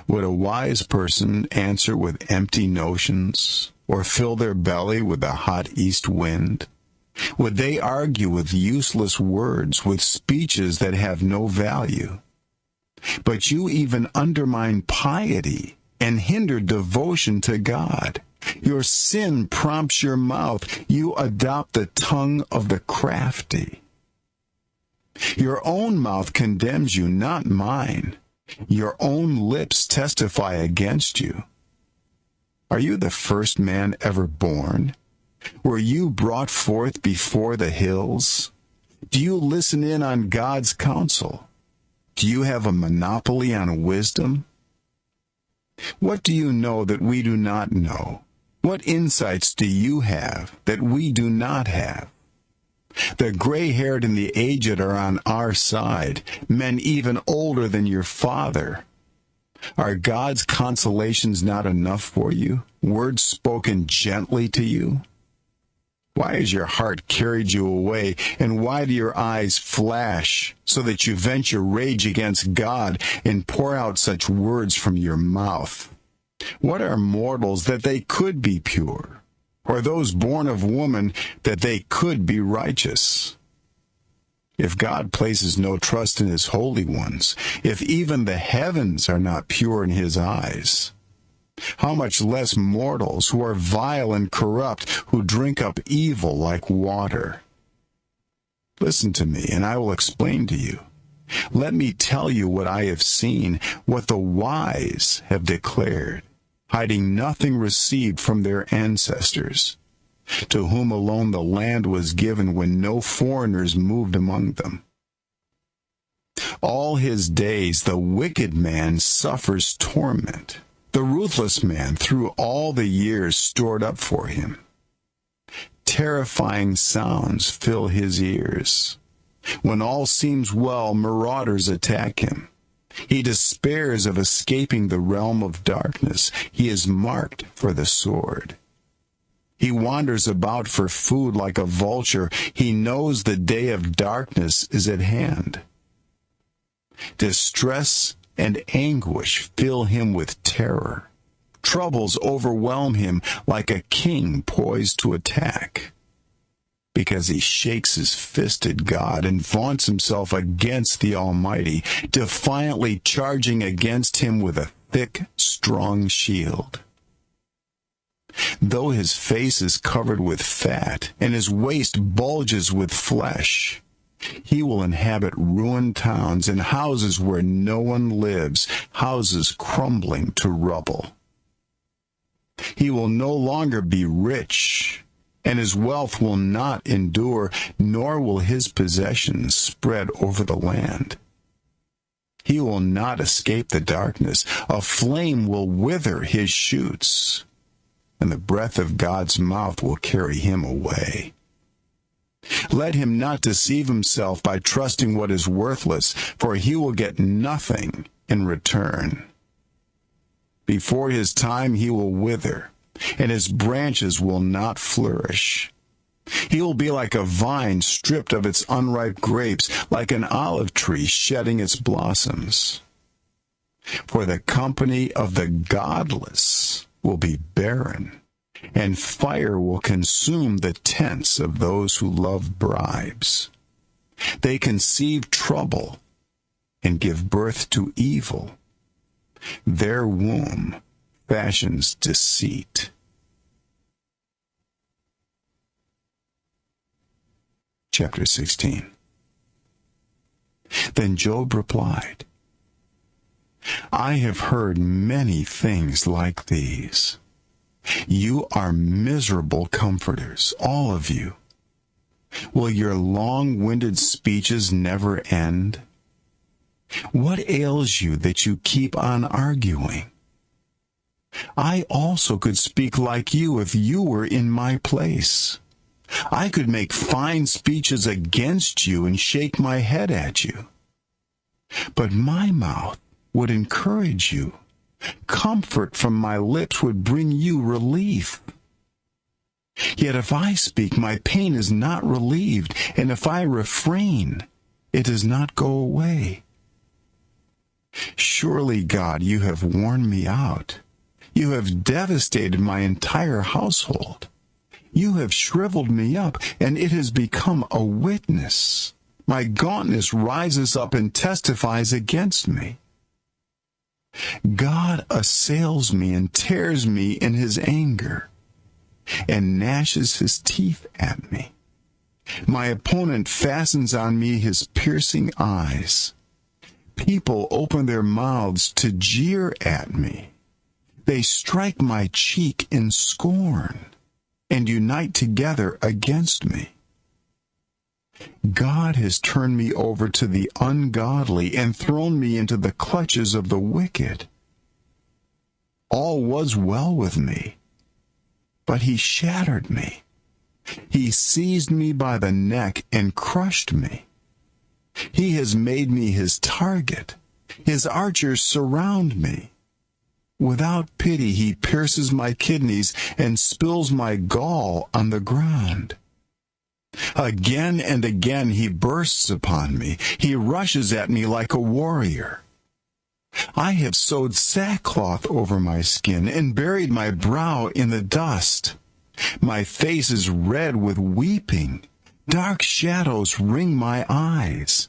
[SPEAKER 1] Would a wise person answer with empty notions, or fill their belly with the hot east wind? Would they argue with useless words, with speeches that have no value? But you even undermine piety and hinder devotion to God. Your sin prompts your mouth. You adopt the tongue of the crafty. Your own mouth condemns you, not mine. Your own lips testify against you. Are you the first man ever born? Were you brought forth before the hills? Do you listen in on God's counsel? Do you have a monopoly on wisdom? What do you know that we do not know? What insights do you have that we do not have? The gray-haired and the aged are on our side, men even older than your father. Are God's consolations not enough for you, words spoken gently to you? Why has your heart carried you away, and why do your eyes flash, so that you vent your rage against God and pour out such words from your mouth? What are mortals that they could be pure, or those born of woman that they could be righteous? If God places no trust in his holy ones, if even the heavens are not pure in his eyes, how much less mortals who are vile and corrupt, who drink up evil like water? Listen to me, and I will explain to you. Let me tell you what I have seen, what the wise have declared, hiding nothing received from their ancestors, to whom alone the land was given when no foreigners moved among them. All his days the wicked man suffers torment, the ruthless man through all the years stored up for him. Terrifying sounds fill his ears. When all seems well, marauders attack him. He despairs of escaping the realm of darkness. He is marked for the sword. He wanders about for food like a vulture. He knows the day of darkness is at hand. Distress and anguish fill him with terror. Troubles overwhelm him like a king poised to attack. Because he shakes his fist at God and vaunts himself against the Almighty, defiantly charging against him with a thick, strong shield. Though his face is covered with fat and his waist bulges with flesh, He will inhabit ruined towns and houses where no one lives, houses crumbling to rubble. He will no longer be rich, and his wealth will not endure, nor will his possessions spread over the land. He will not escape the darkness. A flame will wither his shoots, and the breath of God's mouth will carry him away. Let him not deceive himself by trusting what is worthless, for he will get nothing in return. Before his time he will wither, and his branches will not flourish. He will be like a vine stripped of its unripe grapes, like an olive tree shedding its blossoms. For the company of the godless will be barren, and fire will consume the tents of those who love bribes. They conceive trouble and give birth to evil. Their womb fashions deceit. Chapter 16. Then Job replied, I have heard many things like these. You are miserable comforters, all of you. Will your long-winded speeches never end? What ails you that you keep on arguing? I also could speak like you if you were in my place. I could make fine speeches against you and shake my head at you. But my mouth would encourage you. Comfort from my lips would bring you relief. Yet if I speak, my pain is not relieved, and if I refrain, it does not go away. Surely, God, you have worn me out. You have devastated my entire household. You have shriveled me up, and it has become a witness. My gauntness rises up and testifies against me. God assails me and tears me in his anger, and gnashes his teeth at me. My opponent fastens on me his piercing eyes. People open their mouths to jeer at me. They strike my cheek in scorn and unite together against me. God has turned me over to the ungodly and thrown me into the clutches of the wicked. All was well with me, but he shattered me. He seized me by the neck and crushed me. He has made me his target. His archers surround me. Without pity, he pierces my kidneys and spills my gall on the ground. Again and again he bursts upon me. He rushes at me like a warrior. I have sewed sackcloth over my skin and buried my brow in the dust. My face is red with weeping. Dark shadows ring my eyes.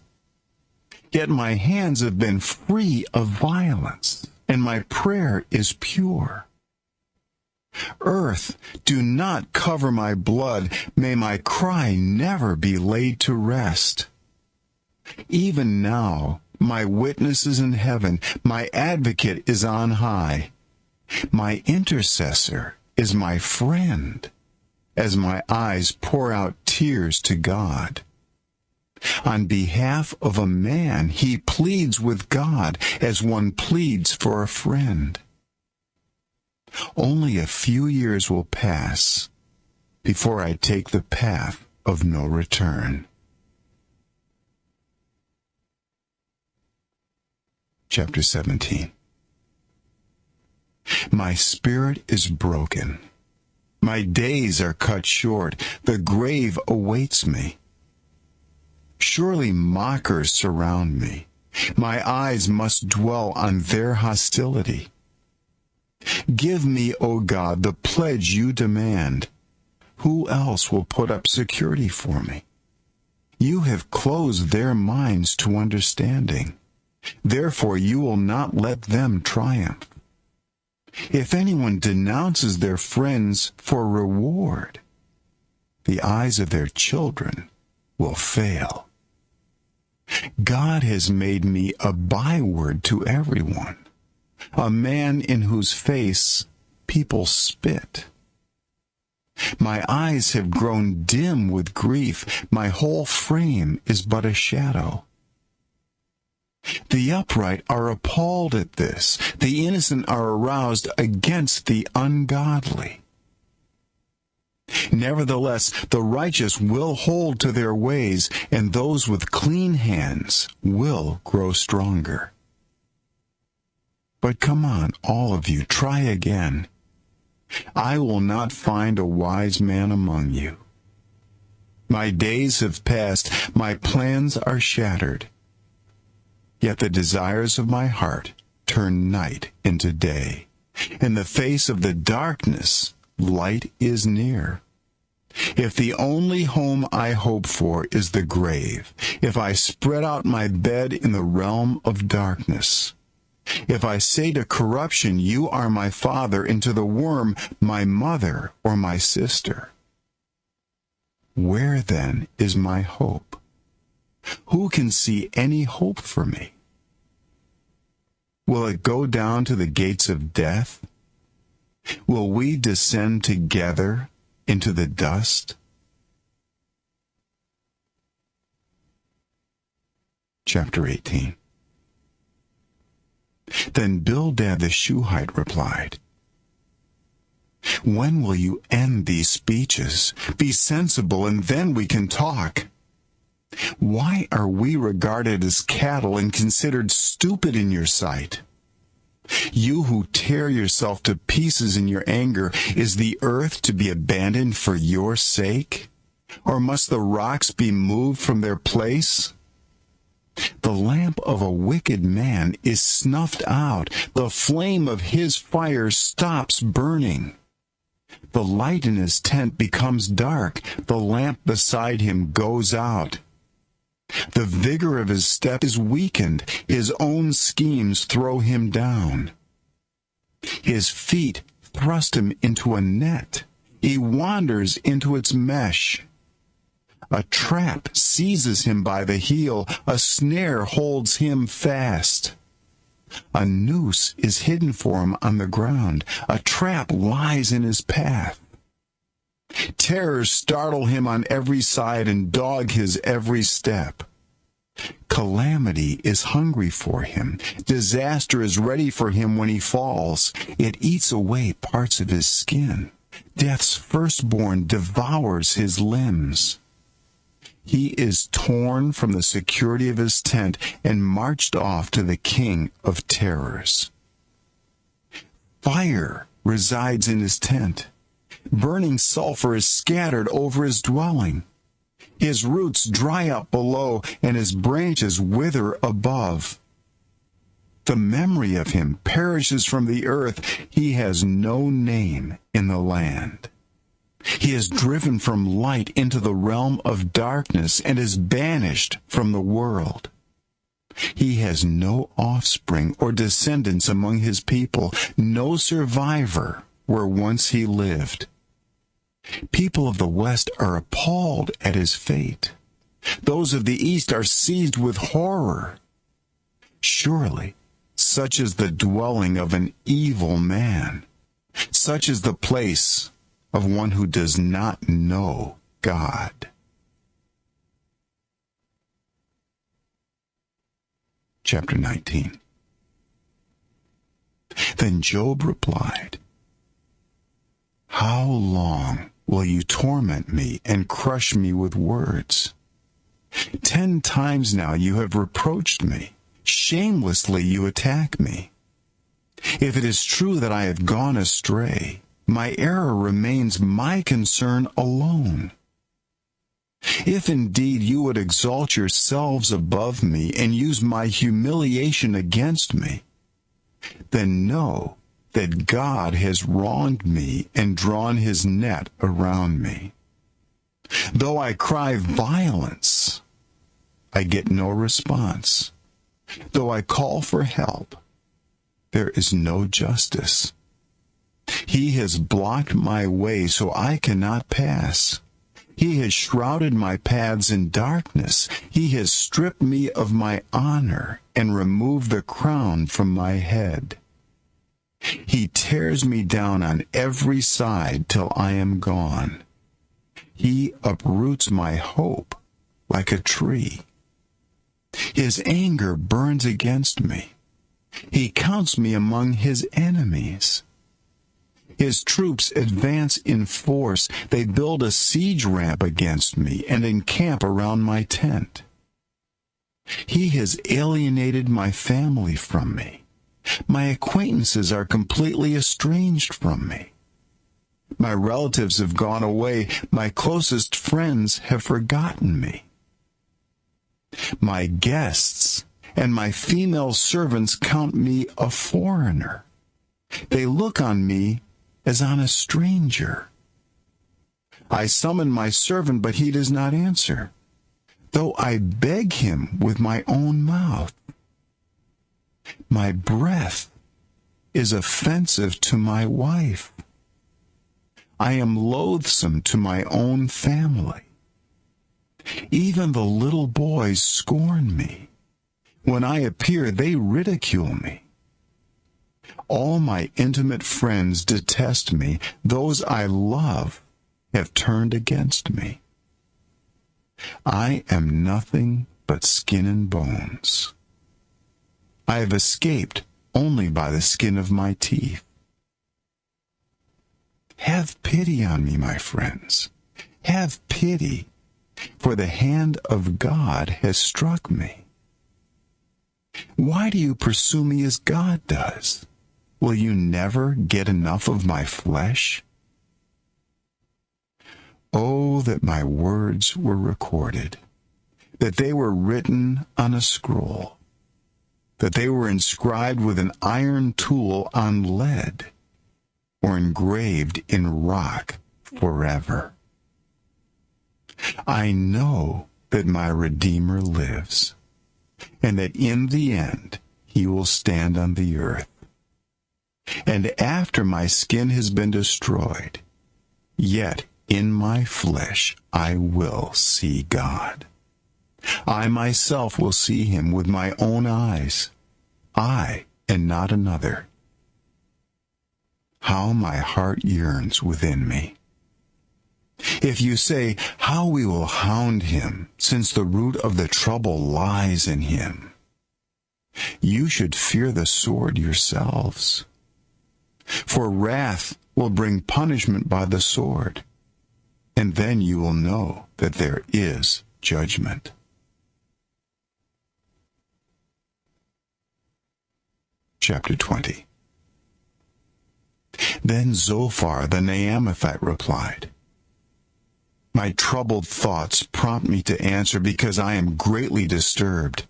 [SPEAKER 1] Yet my hands have been free of violence, and my prayer is pure. Earth, do not cover my blood. May my cry never be laid to rest. Even now, my witness is in heaven. My advocate is on high. My intercessor is my friend, as my eyes pour out tears to God. On behalf of a man, he pleads with God as one pleads for a friend. Only a few years will pass before I take the path of no return. Chapter 17. My spirit is broken. My days are cut short. The grave awaits me. Surely mockers surround me. My eyes must dwell on their hostility. Give me, O God, the pledge you demand. Who else will put up security for me? You have closed their minds to understanding. Therefore you will not let them triumph. If anyone denounces their friends for reward, the eyes of their children will fail. God has made me a byword to everyone, a man in whose face people spit. My eyes have grown dim with grief. My whole frame is but a shadow. The upright are appalled at this. The innocent are aroused against the ungodly. Nevertheless, the righteous will hold to their ways, and those with clean hands will grow stronger. But come on, all of you, try again. I will not find a wise man among you. My days have passed, my plans are shattered. Yet the desires of my heart turn night into day. In the face of the darkness, light is near. If the only home I hope for is the grave, if I spread out my bed in the realm of darkness, if I say to corruption, you are my father, and to the worm, my mother or my sister, where then is my hope? Who can see any hope for me? Will it go down to the gates of death? Will we descend together into the dust? Chapter 18. Then Bildad the Shuhite replied, when will you end these speeches? Be sensible, and then we can talk. Why are we regarded as cattle and considered stupid in your sight? You who tear yourself to pieces in your anger, is the earth to be abandoned for your sake? Or must the rocks be moved from their place? The lamp of a wicked man is snuffed out. The flame of his fire stops burning. The light in his tent becomes dark. The lamp beside him goes out. The vigor of his step is weakened. His own schemes throw him down. His feet thrust him into a net. He wanders into its mesh. A trap seizes him by the heel. A snare holds him fast. A noose is hidden for him on the ground. A trap lies in his path. Terrors startle him on every side and dog his every step. Calamity is hungry for him. Disaster is ready for him when he falls. It eats away parts of his skin. Death's firstborn devours his limbs. He is torn from the security of his tent and marched off to the king of terrors. Fire resides in his tent. Burning sulfur is scattered over his dwelling. His roots dry up below, and his branches wither above. The memory of him perishes from the earth. He has no name in the land. He is driven from light into the realm of darkness and is banished from the world. He has no offspring or descendants among his people, no survivor where once he lived. People of the West are appalled at his fate. Those of the East are seized with horror. Surely, such is the dwelling of an evil man. Such is the place of one who does not know God. Chapter 19. Then Job replied, how long will you torment me and crush me with words? 10 times now you have reproached me. Shamelessly you attack me. If it is true that I have gone astray, my error remains my concern alone. If indeed you would exalt yourselves above me and use my humiliation against me, then know that God has wronged me and drawn his net around me. Though I cry violence, I get no response. Though I call for help, there is no justice. He has blocked my way so I cannot pass. He has shrouded my paths in darkness. He has stripped me of my honor and removed the crown from my head. He tears me down on every side till I am gone. He uproots my hope like a tree. His anger burns against me. He counts me among his enemies. His troops advance in force. They build a siege ramp against me and encamp around my tent. He has alienated my family from me. My acquaintances are completely estranged from me. My relatives have gone away. My closest friends have forgotten me. My guests and my female servants count me a foreigner. They look on me as on a stranger. I summon my servant, but he does not answer, though I beg him with my own mouth. My breath is offensive to my wife. I am loathsome to my own family. Even the little boys scorn me. When I appear, they ridicule me. All my intimate friends detest me. Those I love have turned against me. I am nothing but skin and bones. I have escaped only by the skin of my teeth. Have pity on me, my friends. Have pity, for the hand of God has struck me. Why do you pursue me as God does? Will you never get enough of my flesh? Oh, that my words were recorded, that they were written on a scroll, that they were inscribed with an iron tool on lead, or engraved in rock forever. I know that my Redeemer lives, and that in the end he will stand on the earth. And after my skin has been destroyed, yet in my flesh I will see God. I myself will see him with my own eyes, I and not another. How my heart yearns within me. If you say, how we will hound him, since the root of the trouble lies in him, you should fear the sword yourselves. For wrath will bring punishment by the sword, and then you will know that there is judgment. Chapter 20. Then Zophar the Naamathite replied, My troubled thoughts prompt me to answer because I am greatly disturbed.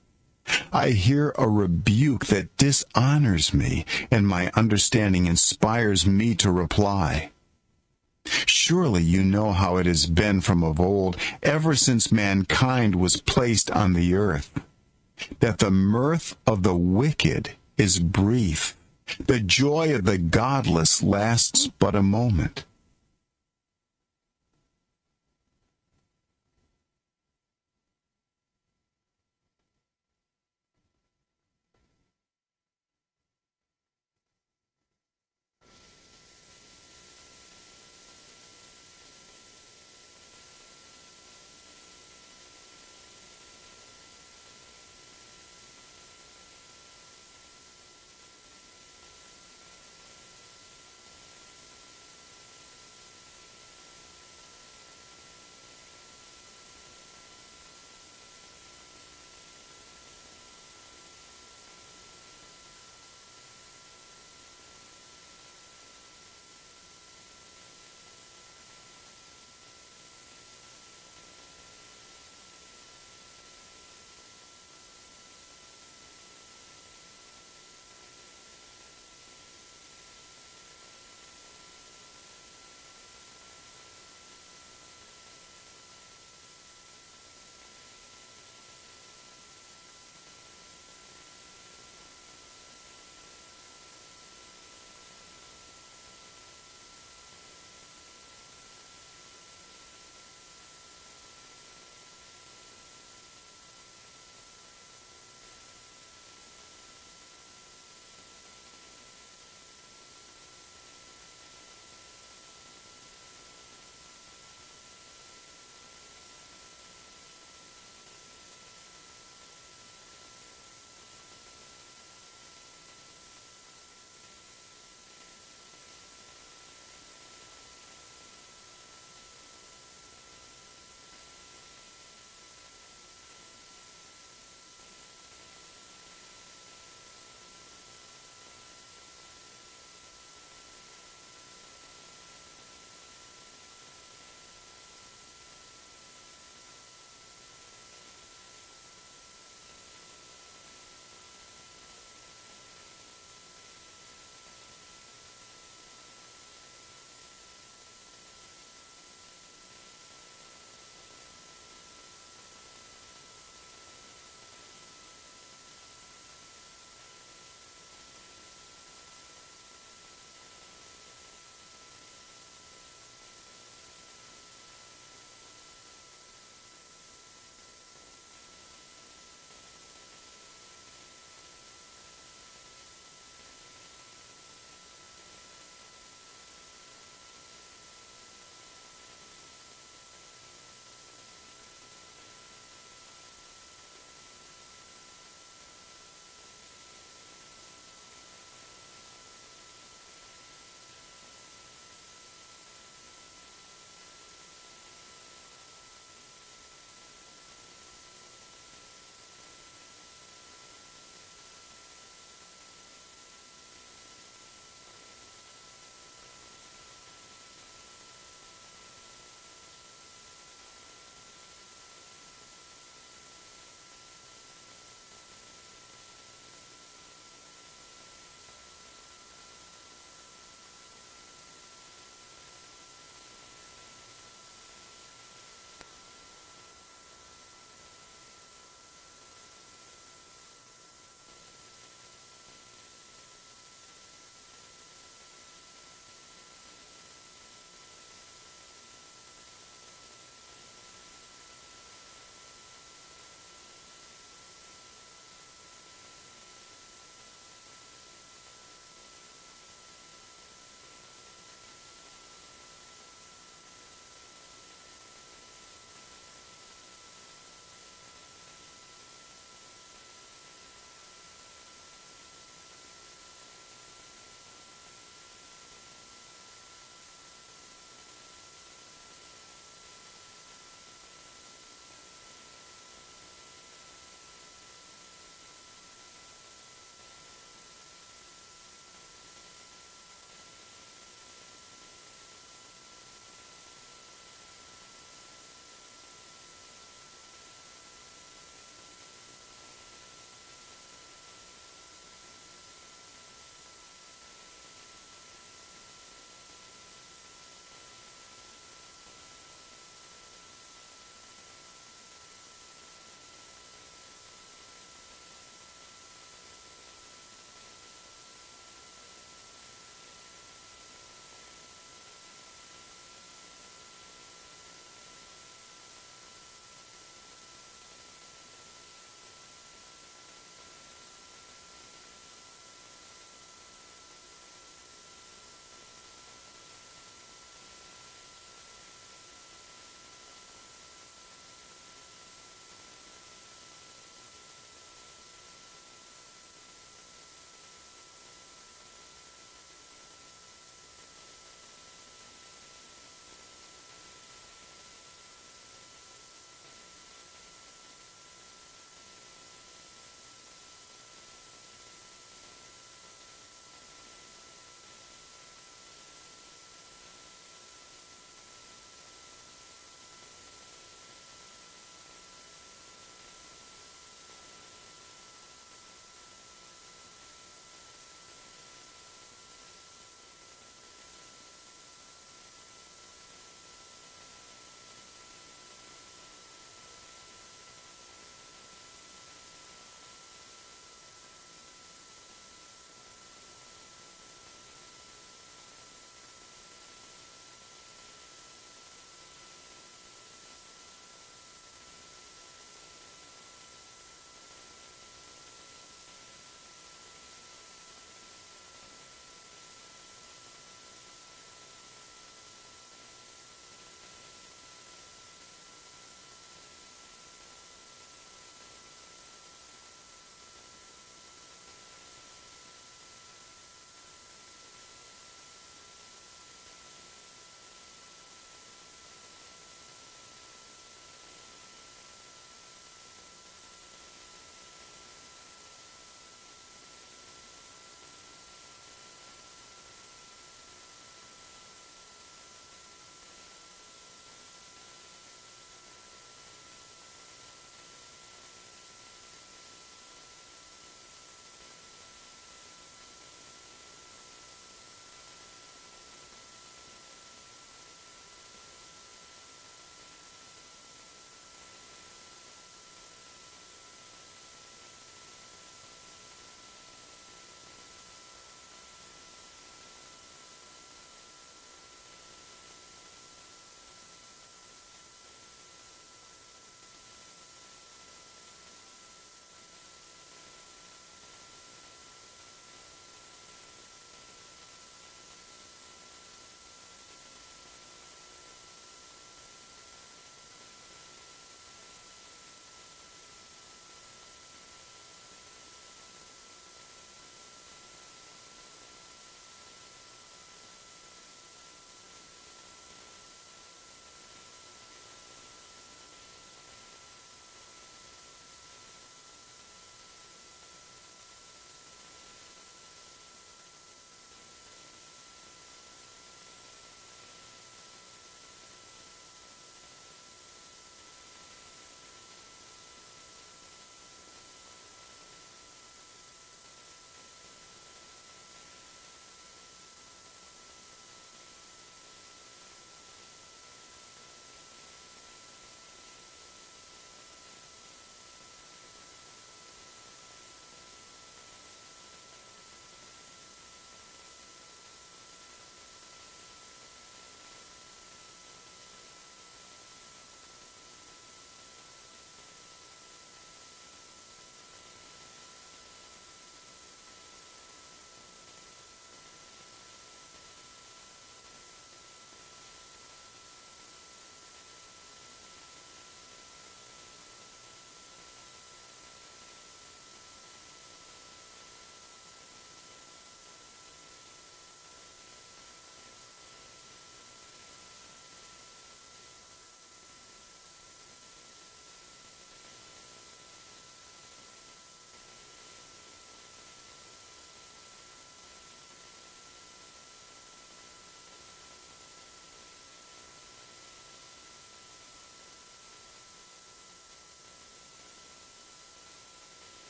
[SPEAKER 1] I hear a rebuke that dishonors me, and my understanding inspires me to reply. Surely you know how it has been from of old, ever since mankind was placed on the earth, that the mirth of the wicked is brief. The joy of the godless lasts but a moment.